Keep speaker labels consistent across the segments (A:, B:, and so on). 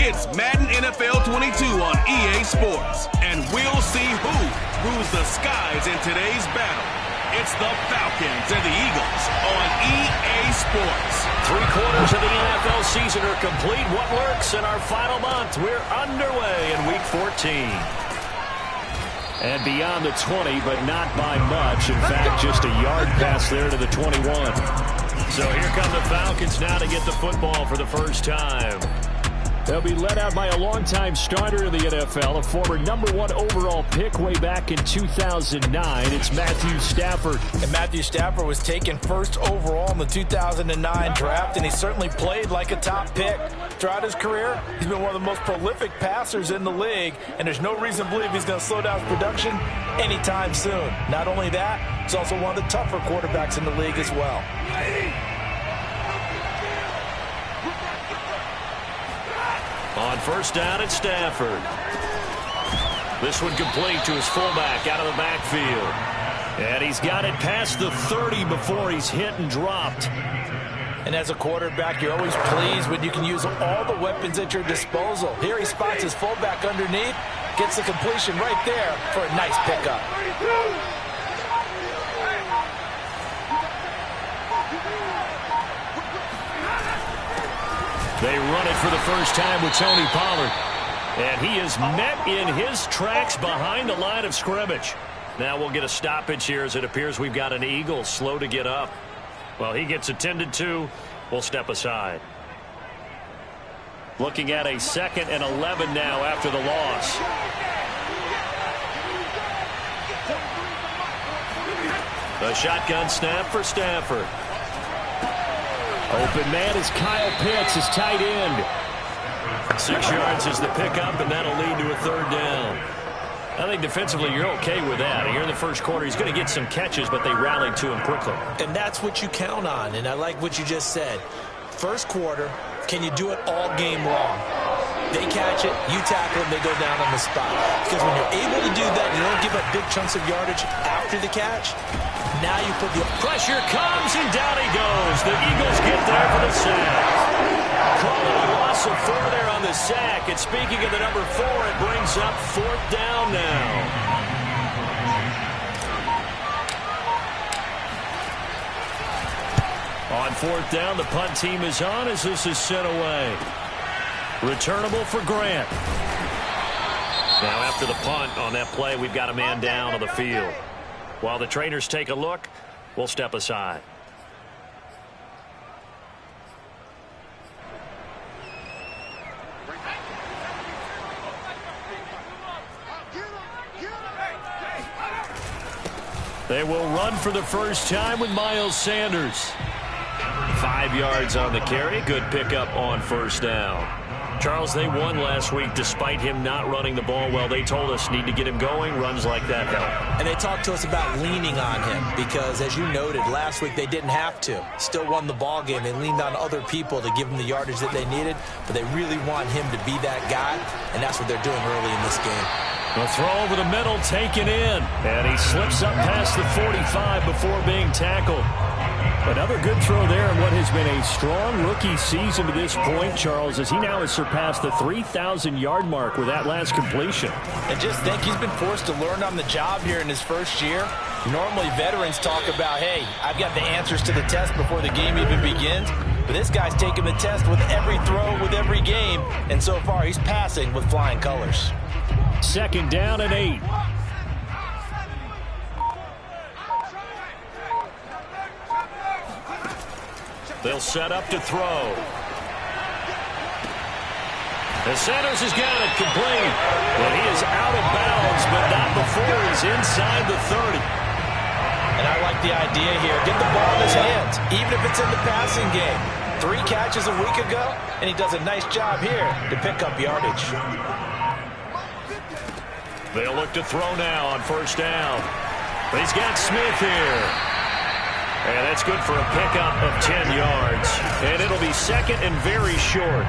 A: It's Madden NFL 22 on EA Sports, and we'll see who rules the skies in today's battle. It's the Falcons and the Eagles on EA Sports.
B: 3/4 of the NFL season are complete. What works in our final month? We're underway in Week 14. And beyond the 20, but not by much. In fact, just a yard pass there to the 21. So here come the Falcons now to get the football for the first time. They'll be led out by a longtime starter in the NFL, a former #1 overall pick way back in 2009. It's Matthew Stafford.
C: And Matthew Stafford was taken first overall in the 2009 draft, and he certainly played like a top pick. Throughout his career, he's been one of the most prolific passers in the league, and there's no reason to believe he's going to slow down his production anytime soon. Not only that, he's also one of the tougher quarterbacks in the league as well.
B: On first down, it's Stafford. This one complete to his fullback out of the backfield. And he's got it past the 30 before he's hit and dropped.
C: And as a quarterback, you're always pleased when you can use all the weapons at your disposal. Here he spots his fullback underneath, gets the completion right there for a nice pickup.
B: They run it for the first time with Tony Pollard. And he is met in his tracks behind the line of scrimmage. Now we'll get a stoppage here as it appears we've got an Eagle slow to get up. Well, he gets attended to. We'll step aside. Looking at a 2nd and 11 now after the loss. The shotgun snap for Stafford. Open man is Kyle Pitts, his tight end. 6 yards is the pickup, and that'll lead to a 3rd down. I think defensively you're okay with that. Here in the first quarter, he's going to get some catches, but they rallied to him quickly.
C: And that's what you count on, and I like what you just said. First quarter, can you do it all game long? They catch it, you tackle them, they go down on the spot. Because when you're able to do that, you don't give up big chunks of yardage after the catch. Now you put the
B: pressure comes, and down he goes. The Eagles get there for the sack. Calling a loss of 4 there on the sack. And speaking of the number 4, it brings up 4th down now. On 4th down, the punt team is on as this is sent away. Returnable for Grant. Now after the punt on that play, we've got a man down on the field. While the trainers take a look, we'll step aside. They will run for the first time with Miles Sanders. 5 yards on the carry. Good pickup on first down. Charles, they won last week despite him not running the ball well. They told us need to get him going. Runs like that help.
C: And they talked to us about leaning on him because, as you noted, last week they didn't have to. Still won the ball game. They leaned on other people to give them the yardage that they needed, but they really want him to be that guy, and that's what they're doing early in this game.
B: The throw over the middle taken in, and he slips up past the 45 before being tackled. Another good throw there in what has been a strong rookie season to this point, Charles, as he now has surpassed the 3,000-yard mark with that last completion.
C: And just think, he's been forced to learn on the job here in his first year. Normally, veterans talk about, hey, I've got the answers to the test before the game even begins. But this guy's taking the test with every throw, with every game. And so far, he's passing with flying colors.
B: 2nd down and 8. They'll set up to throw. And Sanders has got it complete. And he is out of bounds, but not before he's inside the 30.
C: And I like the idea here. Get the ball in his hands, even if it's in the passing game. 3 catches a week ago, and he does a nice job here to pick up yardage.
B: They'll look to throw now on first down. But he's got Smith here. And that's good for a pickup of 10 yards. And it'll be 2nd and very short.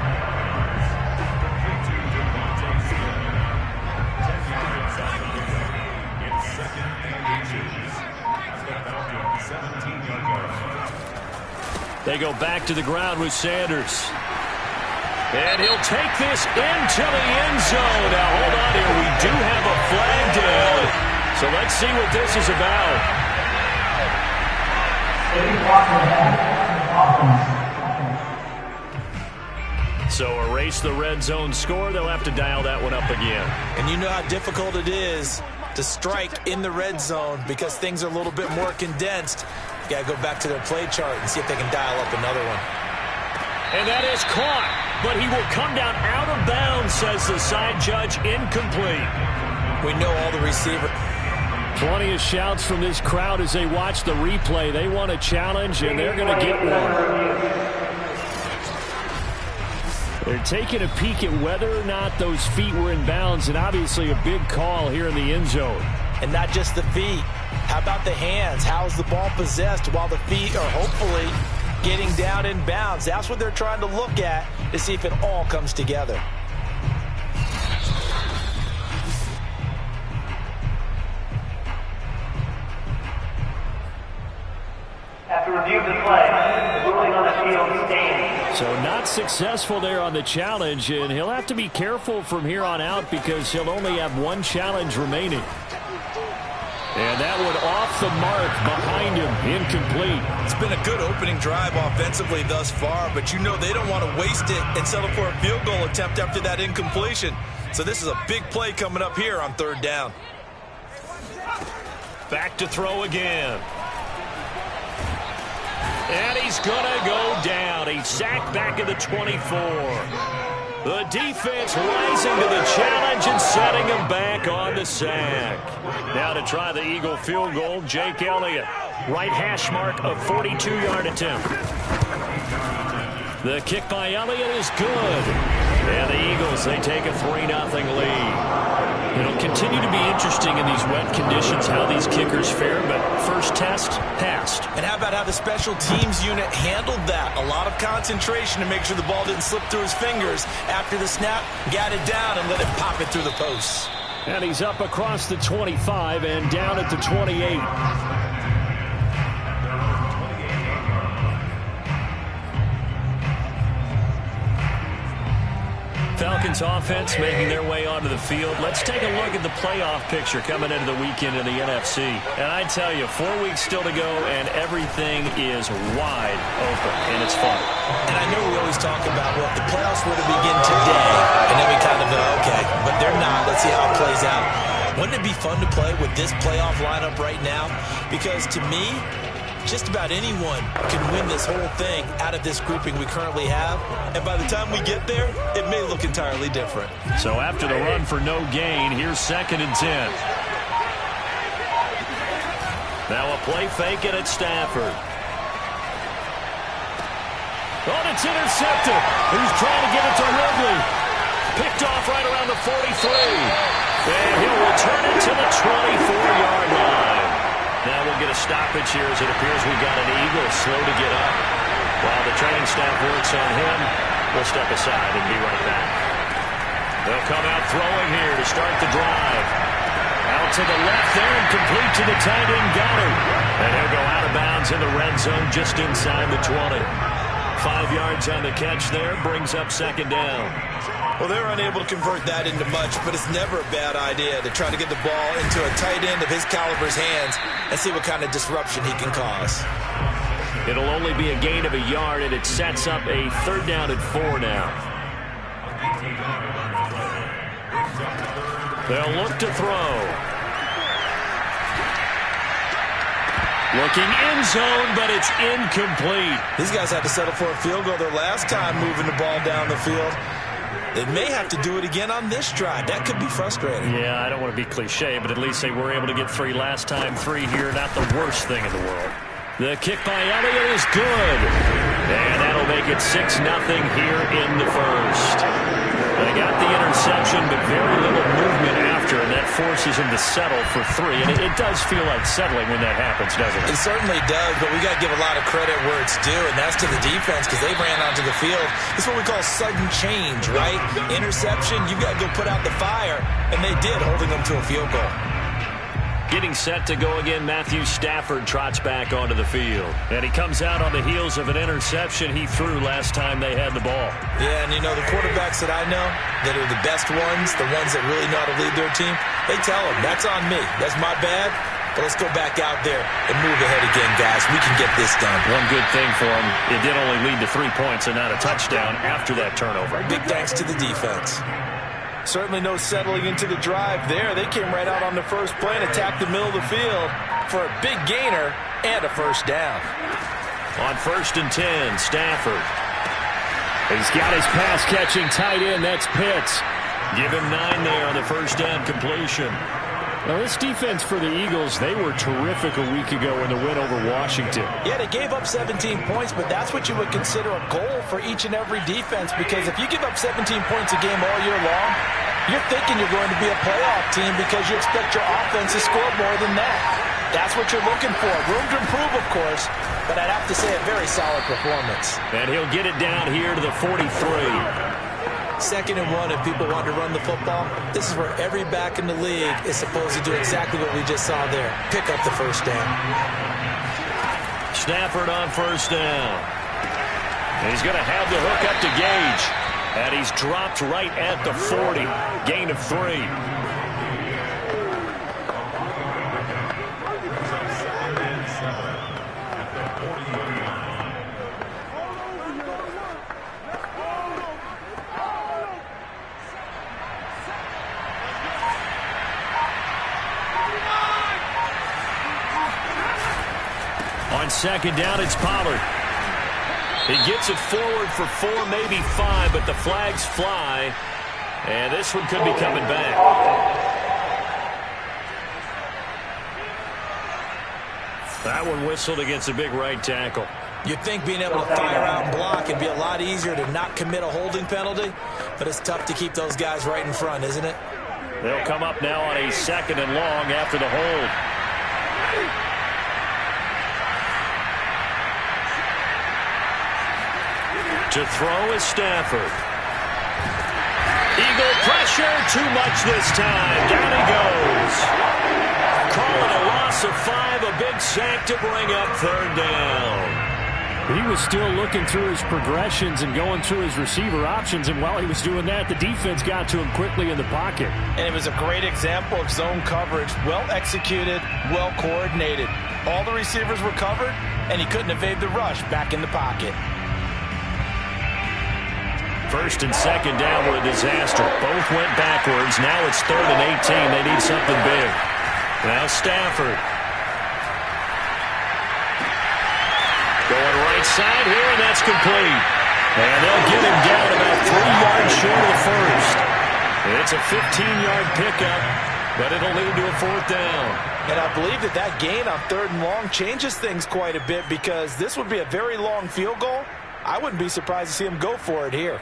B: They go back to the ground with Sanders. And he'll take this into the end zone. Now, hold on here. We do have a flag down. So let's see what this is about. So erase the red zone score. They'll have to dial that one up again.
C: And you know how difficult it is to strike in the red zone because things are a little bit more condensed. You got to go back to their play chart and see if they can dial up another one.
B: And that is caught, but he will come down out of bounds, says the side judge, incomplete.
C: We know all the receivers.
B: Plenty of shouts from this crowd as they watch the replay. They want a challenge, and they're going to get one. They're taking a peek at whether or not those feet were in bounds, and obviously a big call here in the end zone.
C: And not just the feet. How about the hands? How's the ball possessed while the feet are hopefully getting down in bounds? That's what they're trying to look at to see if it all comes together.
D: After review of the play, the ruling on the field stands.
B: So not successful there on the challenge, and he'll have to be careful from here on out because he'll only have one challenge remaining. And that one off the mark behind him, incomplete.
C: It's been a good opening drive offensively thus far, but you know they don't want to waste it and settle for a field goal attempt after that incompletion. So this is a big play coming up here on third down.
B: Back to throw again. And he's going to go down. He's sacked back at the 24. The defense rising to the challenge and setting him back on the sack. Now to try the Eagle field goal, Jake Elliott. Right hash mark of 42-yard attempt. The kick by Elliott is good. And the Eagles, they take a 3-0 lead. It'll continue to be interesting in these wet conditions how these kickers fare, but first test, passed.
C: And how about how the special teams unit handled that? A lot of concentration to make sure the ball didn't slip through his fingers. After the snap, got it down and let it pop it through the posts.
B: And he's up across the 25 and down at the 28. Falcons offense making their way onto the field. Let's take a look at the playoff picture coming into the weekend in the NFC. And I tell you, 4 weeks still to go, and everything is wide open, and it's fun.
C: And I know we always talk about, well, if the playoffs were to begin today, and then we kind of go, okay, but they're not. Let's see how it plays out. Wouldn't it be fun to play with this playoff lineup right now? Because to me, just about anyone can win this whole thing out of this grouping we currently have. And by the time we get there, it may look entirely different.
B: So after the run for no gain, here's 2nd and 10. Now a play fake it at Stafford. Oh, it's intercepted. He's trying to get it to Ridley. Picked off right around the 43. And he'll return it to the 24-yard line. Now we'll get a stoppage here as it appears we've got an Eagle slow to get up. While the training staff works on him, we'll step aside and be right back. They'll come out throwing here to start the drive. Out to the left there and complete to the tight end Goddard. And he'll go out of bounds in the red zone just inside the 20. 5 yards on the catch there, brings up 2nd down.
C: Well, they're unable to convert that into much, but it's never a bad idea to try to get the ball into a tight end of his caliber's hands and see what kind of disruption he can cause.
B: It'll only be a gain of a yard, and it sets up a 3rd down and 4 now. They'll look to throw. Looking end zone, but it's incomplete.
C: These guys had to settle for a field goal their last time moving the ball down the field. They may have to do it again on this drive. That could be frustrating.
B: Yeah, I don't want to be cliche, but at least they were able to get 3 last time. 3 here, not the worst thing in the world. The kick by Elliott is good. And that'll make it 6-0 here in the first. They got the interception, but very little movement after, and that forces him to settle for 3. And it does feel like settling when that happens, doesn't it?
C: It certainly does, but we got to give a lot of credit where it's due, and that's to the defense because they ran onto the field. This is what we call sudden change, right? Interception, you got to go put out the fire, and they did, holding them to a field goal.
B: Getting set to go again, Matthew Stafford trots back onto the field. And he comes out on the heels of an interception he threw last time they had the ball.
C: Yeah, and you know, the quarterbacks that I know that are the best ones, the ones that really know how to lead their team, they tell them, that's on me. That's my bad. But let's go back out there and move ahead again, guys. We can get this done.
B: One good thing for him, it did only lead to 3 points and not a touchdown after that turnover.
C: Big thanks to the defense. Certainly no settling into the drive there. They came right out on the first play and attacked the middle of the field for a big gainer and a first down.
B: On 1st and 10, Stafford. He's got his pass-catching tight end. That's Pitts. Give him 9 there on the first down completion. Now, this defense for the Eagles, they were terrific a week ago in the win over Washington.
C: Yeah, they gave up 17 points, but that's what you would consider a goal for each and every defense, because if you give up 17 points a game all year long, you're thinking you're going to be a playoff team because you expect your offense to score more than that. That's what you're looking for. Room to improve, of course, but I'd have to say a very solid performance.
B: And he'll get it down here to the 43.
C: 2nd and 1, if people want to run the football, this is where every back in the league is supposed to do exactly what we just saw there. Pick up the first down.
B: Stafford on 1st down. And he's going to have the hook up to Gage. And he's dropped right at the 40. Gain of 3. On 2nd down, it's Pollard. He gets it forward for 4, maybe 5, but the flags fly. And this one could be coming back. That one whistled against a big right tackle.
C: You'd think being able to fire out and block would be a lot easier to not commit a holding penalty, but it's tough to keep those guys right in front, isn't it?
B: They'll come up now on a 2nd and long after the hold. To throw is Stafford. Eagle pressure, too much this time. Down he goes. Call it a loss of 5, a big sack to bring up 3rd down.
E: He was still looking through his progressions and going through his receiver options, and while he was doing that, the defense got to him quickly in the pocket.
C: And it was a great example of zone coverage. Well executed, well coordinated. All the receivers were covered, and he couldn't evade the rush back in the pocket.
B: 1st and 2nd down were a disaster. Both went backwards. Now it's 3rd and 18. They need something big. Now Stafford. Going right side here, and that's complete. And they'll get him down about 3 yards short of the first. It's a 15-yard pickup, but it'll lead to a 4th down.
C: And I believe that gain on 3rd and long changes things quite a bit, because this would be a very long field goal. I wouldn't be surprised to see him go for it here.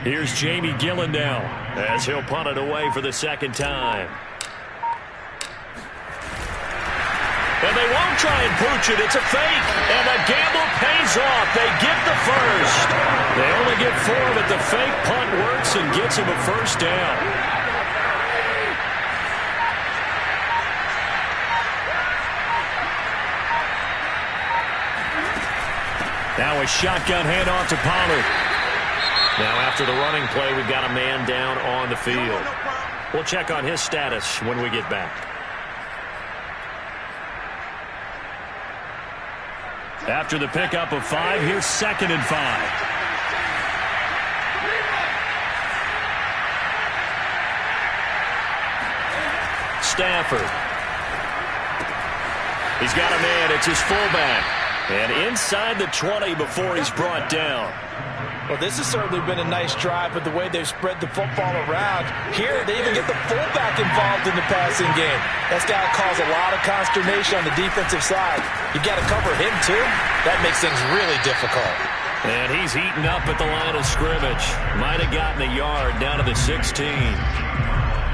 B: Here's Jamie Gillen now as he'll punt it away for the 2nd time. And they won't try and pooch it. It's a fake. And the gamble pays off. They get the first. They only get 4, but the fake punt works and gets him a first down. Now a shotgun handoff to Pollard. Now after the running play, we've got a man down on the field. We'll check on his status when we get back. After the pickup of 5, here's 2nd and 5. Stafford. He's got a man. It's his fullback. And inside the 20 before he's brought down.
C: Well, this has certainly been a nice drive, but the way they've spread the football around. Here, they even get the fullback involved in the passing game. That's got to cause a lot of consternation on the defensive side. You got to cover him, too. That makes things really difficult.
B: And he's eaten up at the line of scrimmage. Might have gotten a yard down to the 16.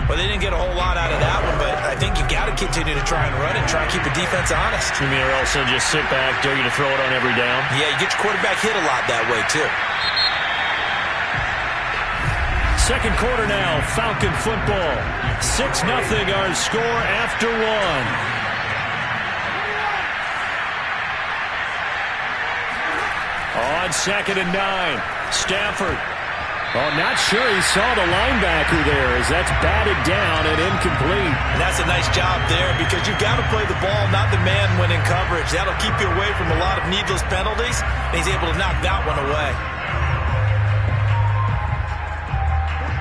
C: Well, they didn't get a whole lot out of that one, but I think you got to continue to try and run and try and keep the defense honest.
B: You mean, or else they'll just sit back, dare you to throw it on every down? Yeah,
C: you get your quarterback hit a lot that way, too.
E: Second quarter now, Falcon football. 6-0 our score after one. On 2nd and 9, Stafford. Oh, not sure he saw the linebacker there as that's batted down and incomplete.
C: And that's a nice job there because you've got to play the ball, not the man when in coverage. That'll keep you away from a lot of needless penalties, and he's able to knock that one away.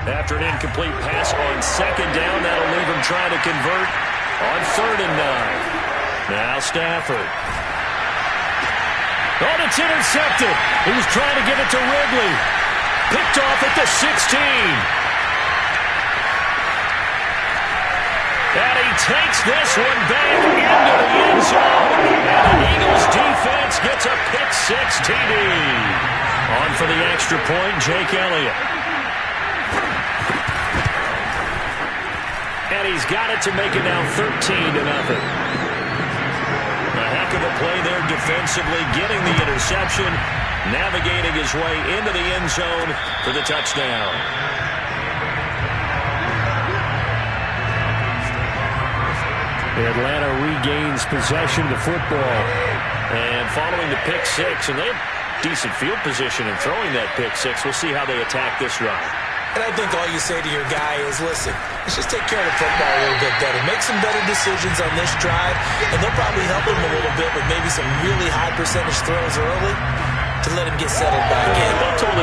B: After an incomplete pass on 2nd down, that'll leave him trying to convert on 3rd and 9. Now Stafford. Oh, it's intercepted. He was trying to give it to Ridley. Picked off at the 16. And he takes this one back into the end zone. And the Eagles defense gets a pick-6 TD. On for the extra point, Jake Elliott. And he's got it to make it now 13-0. A heck of a play there defensively, getting the interception, navigating his way into the end zone for the touchdown.
E: Atlanta regains possession of the football.
B: And following the pick-6, and they have decent field position in throwing that pick-6. We'll see how they attack this drive.
C: And I think all you say to your guy is, listen, let's just take care of the football a little bit better. Make some better decisions on this drive, and they'll probably help him a little bit with maybe some really high percentage throws early to let him get settled back in.
B: They told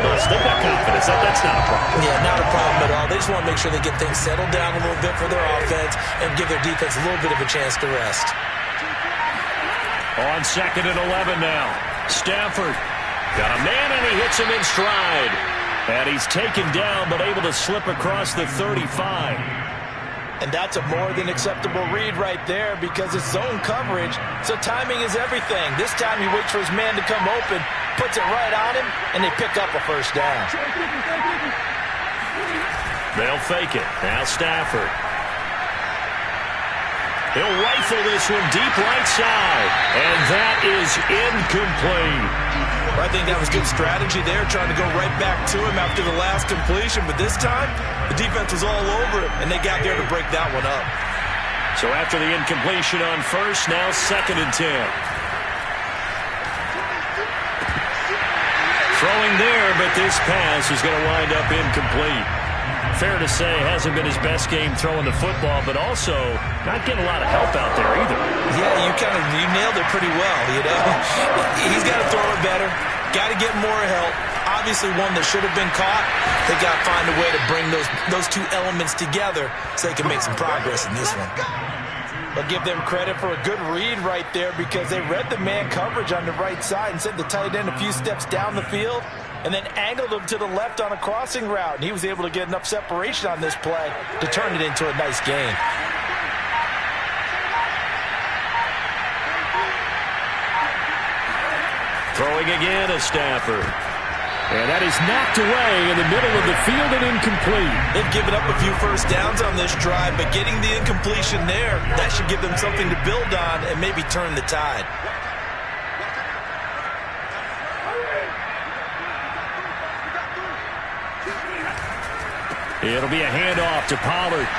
B: us they've got confidence. That's not a problem.
C: Yeah, not a problem at all. They just want to make sure they get things settled down a little bit for their offense and give their defense a little bit of a chance to rest.
B: On 2nd and 11 now. Stafford got a man, and he hits him in stride. And he's taken down, but able to slip across the 35.
C: And that's a more than acceptable read right there because it's zone coverage, so timing is everything. This time he waits for his man to come open, puts it right on him, and they pick up a first down.
B: They'll fake it. Now Stafford. He'll rifle this one deep right side. And that is incomplete.
C: I think that was good strategy there, trying to go right back to him after the last completion. But this time, the defense was all over it, and they got there to break that one up.
B: So after the incompletion on 1st, now 2nd and 10. Throwing there, but this pass is going to wind up incomplete. Fair to say, hasn't been his best game throwing the football, but also not getting a lot of help out there either.
C: Yeah, you nailed it pretty well, you know. He's got to throw it better, got to get more help. Obviously one that should have been caught. They got to find a way to bring those two elements together so they can make some progress in this one. I'll give them credit for a good read right there because they read the man coverage on the right side and sent the tight end a few steps down the field and then angled him to the left on a crossing route. And he was able to get enough separation on this play to turn it into a nice gain.
B: Throwing again is Stafford.
E: And that is knocked away in the middle of the field and incomplete.
C: They've given up a few first downs on this drive, but getting the incompletion there, that should give them something to build on and maybe turn the tide.
B: It'll be a handoff to Pollard.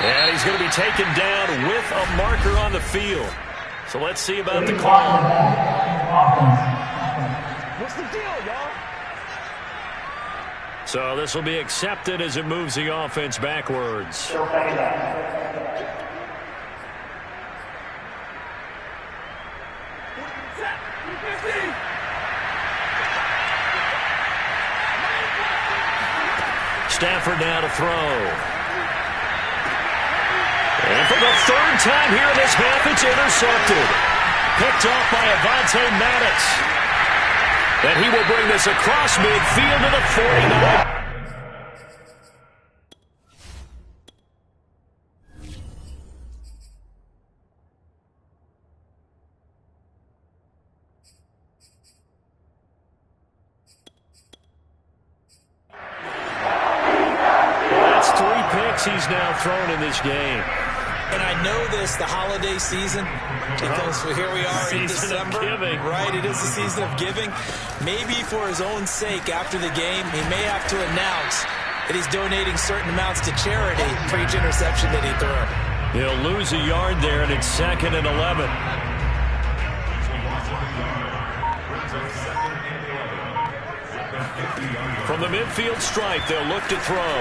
B: And he's going to be taken down with a marker on the field. So let's see about the call.
C: What's the deal, y'all?
B: So this will be accepted as it moves the offense backwards. Stafford now to throw. And for the 3rd time here in this half, it's intercepted. Picked off by Avonte Maddox. And he will bring this across midfield to the 49. That's 3 picks he's now thrown in this game.
C: And I know this, the holiday season, because here we are in December. Right, it is the season of giving. Maybe for his own sake, after the game, he may have to announce that he's donating certain amounts to charity for each interception that he threw.
E: He'll lose a yard there, and it's 2nd and 11. From the midfield stripe, they'll look to throw.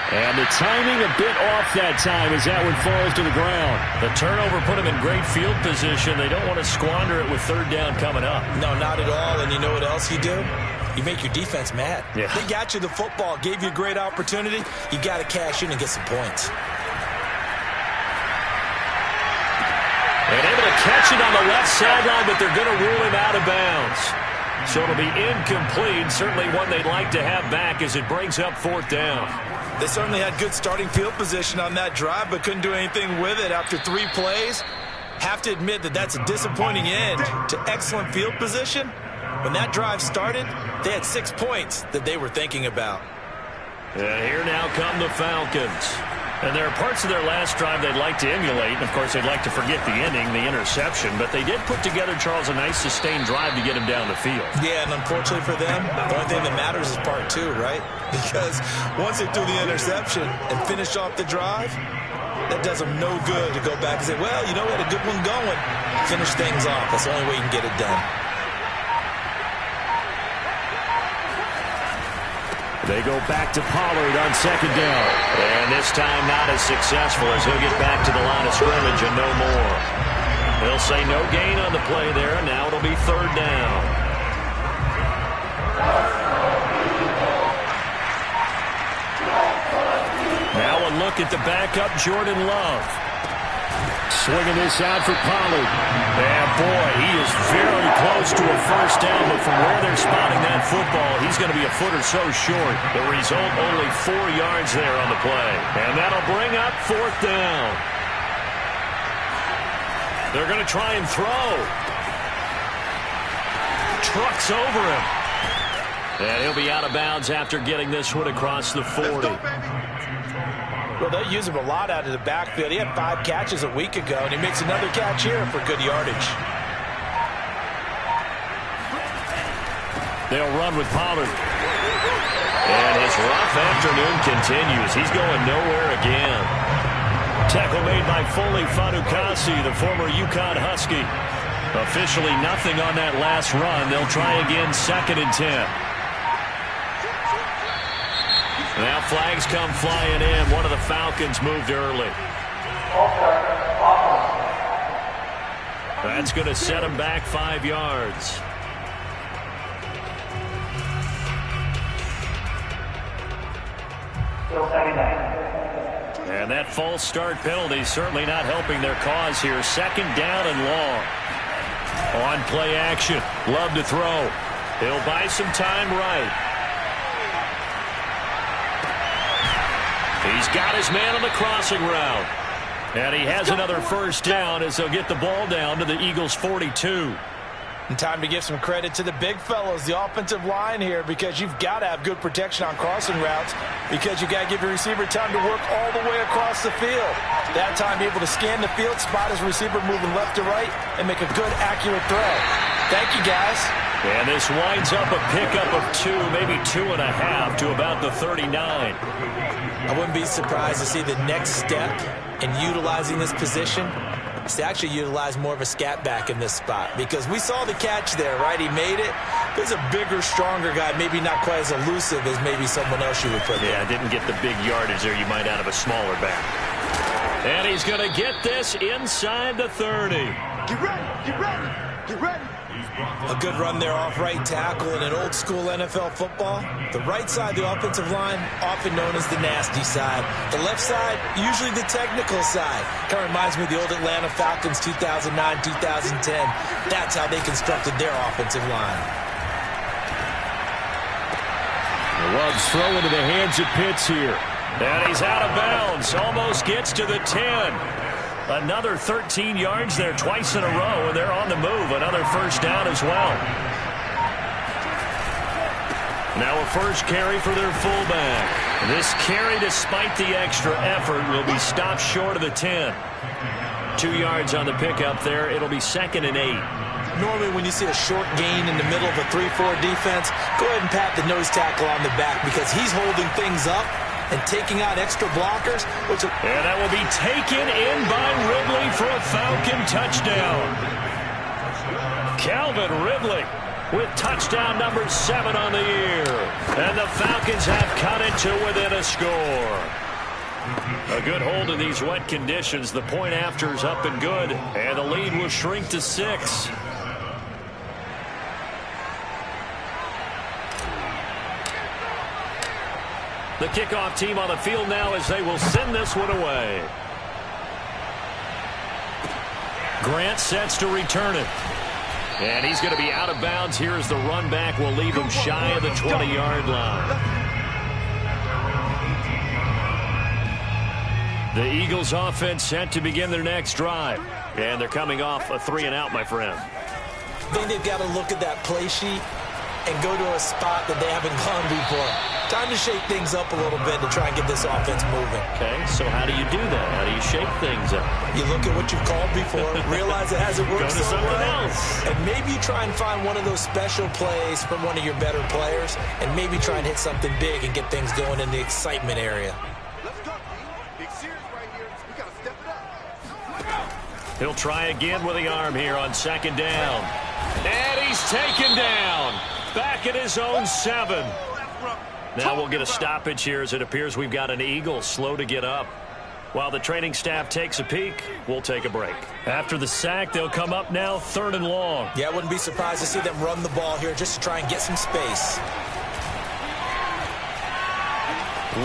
E: And the timing a bit off that time as that one falls to the ground. The turnover put them in great field position. They don't want to squander it with 3rd down coming up.
C: No, not at all. And you know what else you do? You make your defense mad.
E: Yeah.
C: They got you the football, gave you a great opportunity. You got to cash in and get some points.
E: And able to catch it on the left sideline, but they're going to rule him out of bounds. So it'll be incomplete. Certainly one they'd like to have back as it brings up 4th down.
C: They certainly had good starting field position on that drive, but couldn't do anything with it after 3 plays. Have to admit that that's a disappointing end to excellent field position. When that drive started, they had 6 points that they were thinking about.
E: And here now come the Falcons. And there are parts of their last drive they'd like to emulate. And, of course, they'd like to forget the ending, the interception. But they did put together, Charles, a nice sustained drive to get him down the field.
C: Yeah, and unfortunately for them, the only thing that matters is part 2, right? Because once they threw the interception and finished off the drive, that does them no good to go back and say, well, you know, we had a good one going. Finish things off. That's the only way you can get it done.
E: They go back to Pollard on 2nd down. And this time not as successful as he'll get back to the line of scrimmage and no more. They'll say no gain on the play there, and now it'll be 3rd down. Now a look at the backup, Jordan Love. Swinging this out for Pollard. And, boy, he is very close to a 1st down, but from where they're spotting that football, he's going to be a foot or so short. The result, only 4 yards there on the play. And that'll bring up 4th down. They're going to try and throw. Trucks over him. And he'll be out of bounds after getting this one across the 40.
C: Well, they use him a lot out of the backfield. He had 5 catches a week ago, and he makes another catch here for good yardage.
E: They'll run with Pollard. And his rough afternoon continues. He's going nowhere again. Tackle made by Foley Fatukasi, the former UConn Husky. Officially nothing on that last run. They'll try again 2nd and 10. Now flags come flying in. One of the Falcons moved early. That's going to set him back 5 yards. And that false start penalty certainly not helping their cause here. 2nd down and long. On play action. Love to throw. He'll buy some time right. He's got his man on the crossing route. And he has another 1st down as they'll get the ball down to the Eagles' 42.
C: And time to give some credit to the big fellows, the offensive line here, because you've got to have good protection on crossing routes because you've got to give your receiver time to work all the way across the field. That time able to scan the field, spot his receiver moving left to right, and make a good, accurate throw. Thank you, guys.
E: And this winds up a pickup of 2, maybe 2.5 to about the 39.
C: I wouldn't be surprised to see the next step in utilizing this position is to actually utilize more of a scat back in this spot, because we saw the catch there, right? He made it. There's a bigger, stronger guy, maybe not quite as elusive as maybe someone else you would put there.
E: Yeah, didn't get the big yardage there you might out of a smaller back. And he's going to get this inside the 30.
F: Get ready, get ready, get ready.
C: A good run there off right tackle in an old-school NFL football. The right side of the offensive line, often known as the nasty side. The left side, usually the technical side. Kind of reminds me of the old Atlanta Falcons 2009, 2010. That's how they constructed their offensive line.
E: Love's throw into the hands of Pitts here. And he's out of bounds. Almost gets to the 10. Another 13 yards there twice in a row, and they're on the move. Another 1st down as well.
B: Now a first carry for their fullback. This carry, despite the extra effort, will be stopped short of the 10. 2 yards on the pickup there. It'll be 2nd and 8.
C: Normally when you see a short gain in the middle of a 3-4 defense, go ahead and pat the nose tackle on the back because he's holding things up and taking out extra blockers.
B: And that will be taken in by Ridley for a Falcon touchdown. Calvin Ridley with touchdown number 7 on the year. And the Falcons have cut it to within a score. A good hold in these wet conditions. The point after is up and good. And the lead will shrink to 6. The kickoff team on the field now as they will send this one away. Grant sets to return it. And he's going to be out of bounds here as the run back will leave him shy of the 20-yard line. The Eagles offense set to begin their next drive. And they're coming off a 3-and-out, my friend.
C: I think they've got to look at that play sheet and go to a spot that they haven't gone before. Time to shake things up a little bit to try and get this offense moving.
B: Okay, so how do you do that? How do you shake things up?
C: You look at what you've called before, realize it hasn't worked
B: so well,
C: and maybe you try and find one of those special plays from one of your better players, and maybe try and hit something big and get things going in the excitement area.
F: Let's go, team. Big series right here. We got to step it up.
B: He'll try again with the arm here on 2nd down. And he's taken down. Back at his own 7. Now we'll get a stoppage here as it appears we've got an Eagle slow to get up. While the training staff takes a peek, we'll take a break. After the sack, they'll come up now 3rd and long.
C: Yeah, I wouldn't be surprised to see them run the ball here just to try and get some space.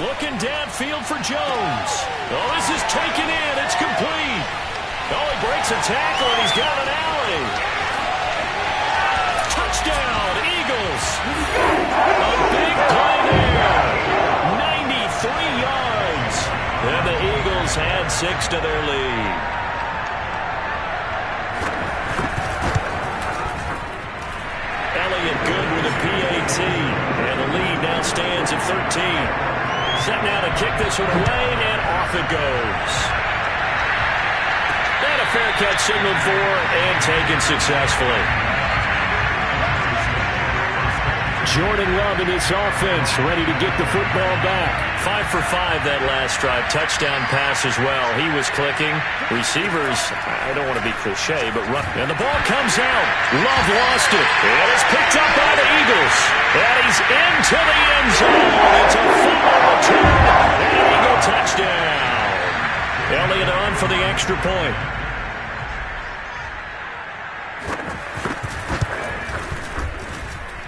B: Looking downfield for Jones. Oh, this is taken in. It's complete. Oh, he breaks a tackle, and he's got an alley. Touchdown, Eagles. A big play there. 93 yards. And the Eagles add 6 to their lead. Elliott good with a PAT. And the lead now stands at 13. Set now to kick this one away, and off it goes. And a fair catch signaled for and taken successfully. Jordan Love in this offense, ready to get the football back. 5 for 5 that last drive. Touchdown pass as well. He was clicking. Receivers, I don't want to be cliche, but run. And the ball comes out. Love lost it. And it's picked up by the Eagles. And he's into the end zone. It's a fumble return. And an Eagle touchdown. Elliott on for the extra point.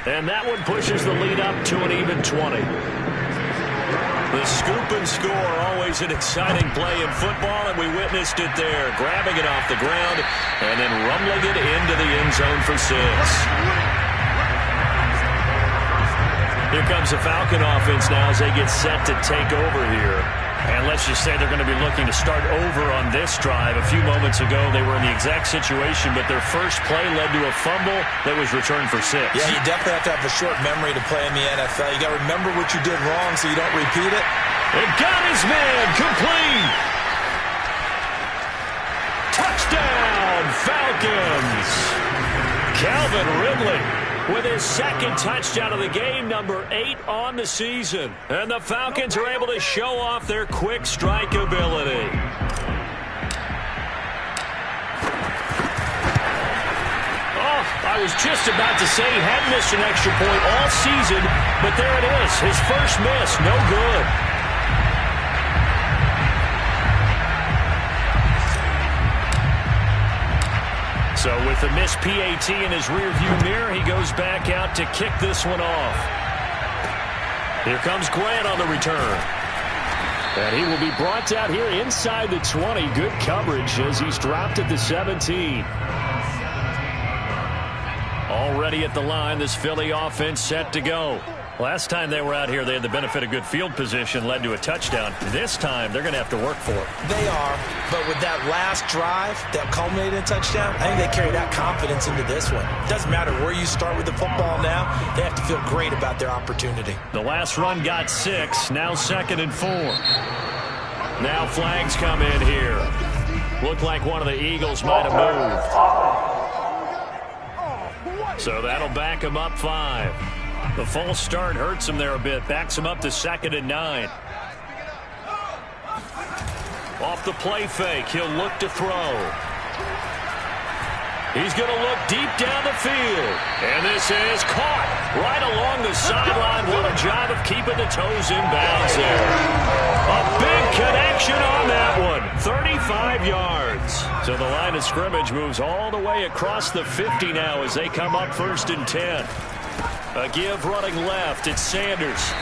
B: And that one pushes the lead up to an even 20. The scoop and score, always an exciting play in football, and we witnessed it there. Grabbing it off the ground and then rumbling it into the end zone for 6. Here comes the Falcon offense now as they get set to take over here. And let's just say they're going to be looking to start over on this drive. A few moments ago, they were in the exact situation, but their first play led to a fumble that was returned for 6.
C: Yeah, you definitely have to have a short memory to play in the NFL. You got to remember what you did wrong so you don't repeat it.
B: And got his man complete. Touchdown, Falcons. Calvin Ridley with his 2nd touchdown of the game, number 8 on the season. And the Falcons are able to show off their quick strike ability. Oh, I was just about to say he hadn't missed an extra point all season, but there it is, his first miss, no good. So with the missed PAT in his rearview mirror, he goes back out to kick this one off. Here comes Grant on the return. And he will be brought out here inside the 20. Good coverage as he's dropped at the 17. Already at the line, this Philly offense set to go. Last time they were out here, they had the benefit of good field position, led to a touchdown. This time, they're going to have to work for it.
C: They are, but with that last drive that culminated in a touchdown, I think they carry that confidence into this one. It doesn't matter where you start with the football now. They have to feel great about their opportunity.
B: The last run got 6, now 2nd and 4. Now flags come in here. Looked like one of the Eagles might have moved. So that'll back him up 5. The false start hurts him there a bit. Backs him up to 2nd and 9. Off the play fake, he'll look to throw. He's going to look deep down the field. And this is caught right along the sideline. What a job of keeping the toes in bounds there. A big connection on that one. 35 yards. So the line of scrimmage moves all the way across the 50 now as they come up 1st and 10. A give running left. It's Sanders.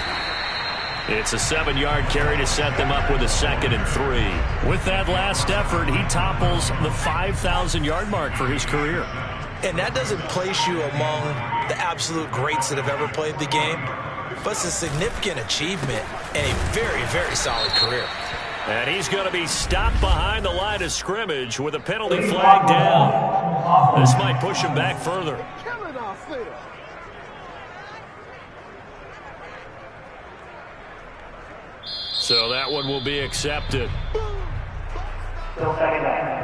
B: It's a 7-yard carry to set them up with a 2nd and 3. With that last effort, he topples the 5,000-yard mark for his career.
C: And that doesn't place you among the absolute greats that have ever played the game, but it's a significant achievement and a very, very solid career.
B: And he's going to be stopped behind the line of scrimmage with a penalty flag down. This might push him back further. So that one will be accepted.
D: Still 2nd down.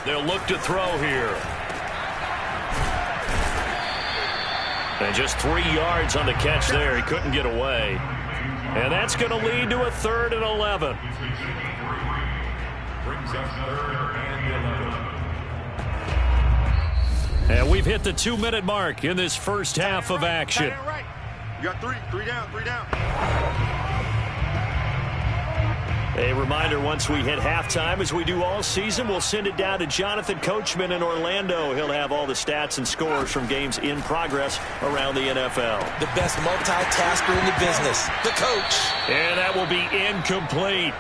B: They'll look to throw here. And just 3 yards on the catch there. He couldn't get away. And that's going to lead to a 3rd and 11. And we've hit the 2-minute mark in this first half of action.
F: You got 3 down.
B: A reminder, once we hit halftime, as we do all season, we'll send it down to Jonathan Coachman in Orlando. He'll have all the stats and scores from games in progress around the NFL.
C: The best multitasker in the business, the coach.
B: And that will be incomplete.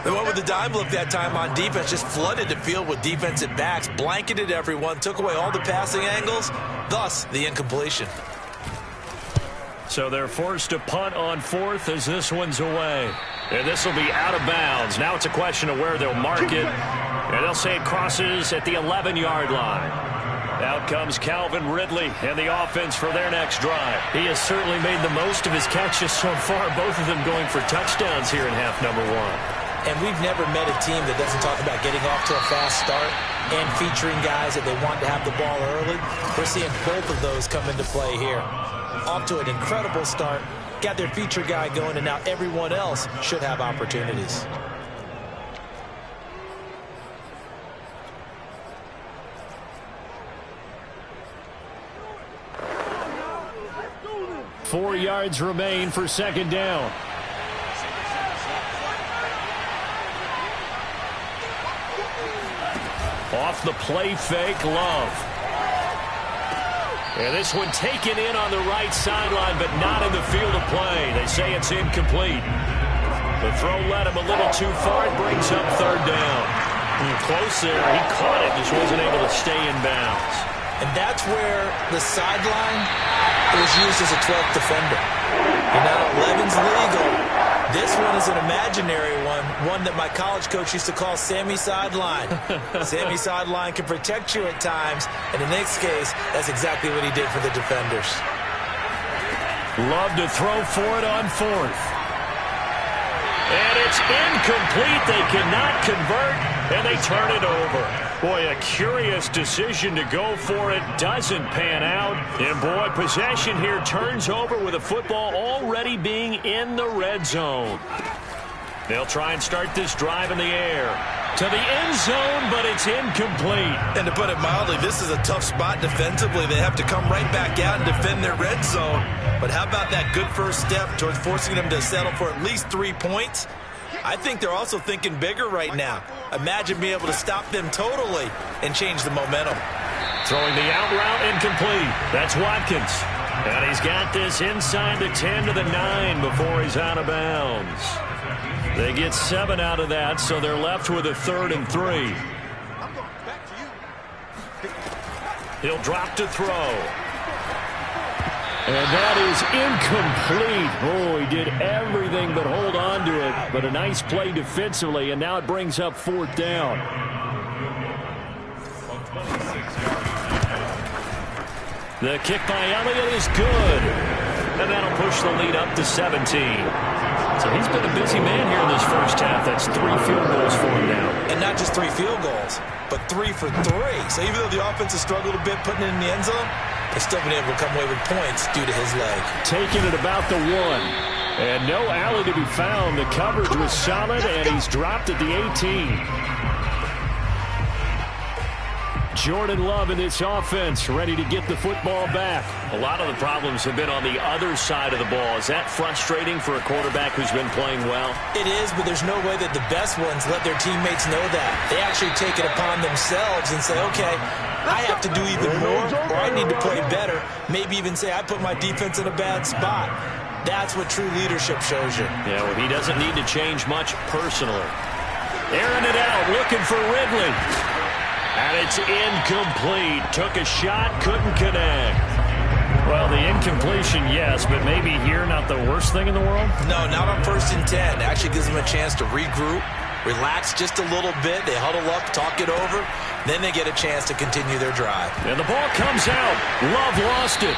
C: They went with the dime look that time on defense, just flooded the field with defensive backs, blanketed everyone, took away all the passing angles, thus the incompletion.
B: So they're forced to punt on 4th as this one's away. And this will be out of bounds. Now it's a question of where they'll mark it. And they'll say it crosses at the 11-yard line. Out comes Calvin Ridley and the offense for their next drive. He has certainly made the most of his catches so far, both of them going for touchdowns here in half number 1.
C: And we've never met a team that doesn't talk about getting off to a fast start and featuring guys that they want to have the ball early. We're seeing both of those come into play here. Off to an incredible start, got their feature guy going, and now everyone else should have opportunities.
B: Four yards remain for 2nd down. Off the play fake, Love. And this one taken in on the right sideline, but not in the field of play. They say it's incomplete. The throw led him a little too far. It brings up 3rd down. Close there. He caught it, just wasn't able to stay in bounds.
C: And that's where the sideline was used as a 12th defender. And now 11's legal. This one is an imaginary one that my college coach used to call Sammy Sideline. Sammy Sideline can protect you at times, and in this case, that's exactly what he did for the defenders.
B: Love to throw for it on 4th. And it's incomplete. They cannot convert, and they turn it over. Boy, a curious decision to go for it. Doesn't pan out. And, boy, possession here turns over with a football already being in the red zone. They'll try and start this drive in the air. To the end zone, but it's incomplete.
C: And to put it mildly, this is a tough spot defensively. They have to come right back out and defend their red zone. But how about that good first step towards forcing them to settle for at least 3 points? I think they're also thinking bigger right now. Imagine being able to stop them totally and change the momentum.
B: Throwing the out route and incomplete. That's Watkins. And he's got this inside the 10 to the 9 before he's out of bounds. They get 7 out of that, so they're left with a 3rd and 3.
F: I'm going back to you.
B: He'll drop to throw. And that is incomplete. Oh, he did everything but hold on to it. But a nice play defensively, and now it brings up 4th down. The kick by Elliott is good. And that'll push the lead up to 17. So he's been a busy man here in this first half. That's 3 field goals for him now.
C: And not just 3 field goals, but 3 for 3. So even though the offense has struggled a bit putting it in the end zone, they've still been able to come away with points due to his leg.
B: Taking it about the 1. And no alley to be found. The coverage was solid, and he's dropped at the 18. Jordan Love in this offense, ready to get the football back. A lot of the problems have been on the other side of the ball. Is that frustrating for a quarterback who's been playing well?
C: It is, but there's no way that the best ones let their teammates know that. They actually take it upon themselves and say, okay, I have to do even more, or I need to play better. Maybe even say I put my defense in a bad spot. That's what true leadership shows you.
B: Yeah, well, he doesn't need to change much personally. Airing it out, looking for Ridley. And it's incomplete. Took a shot, couldn't connect. Well, the incompletion, yes, but maybe here not the worst thing in the world?
C: No, not on 1st and 10. It actually gives them a chance to regroup, relax just a little bit. They huddle up, talk it over. Then they get a chance to continue their drive.
B: And the ball comes out. Love lost it.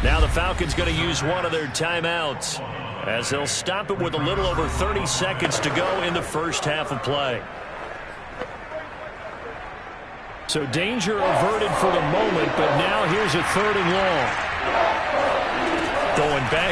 B: Now the Falcons going to use one of their timeouts as they'll stop it with a little over 30 seconds to go in the first half of play. So danger averted for the moment, but now here's a 3rd and long. Going back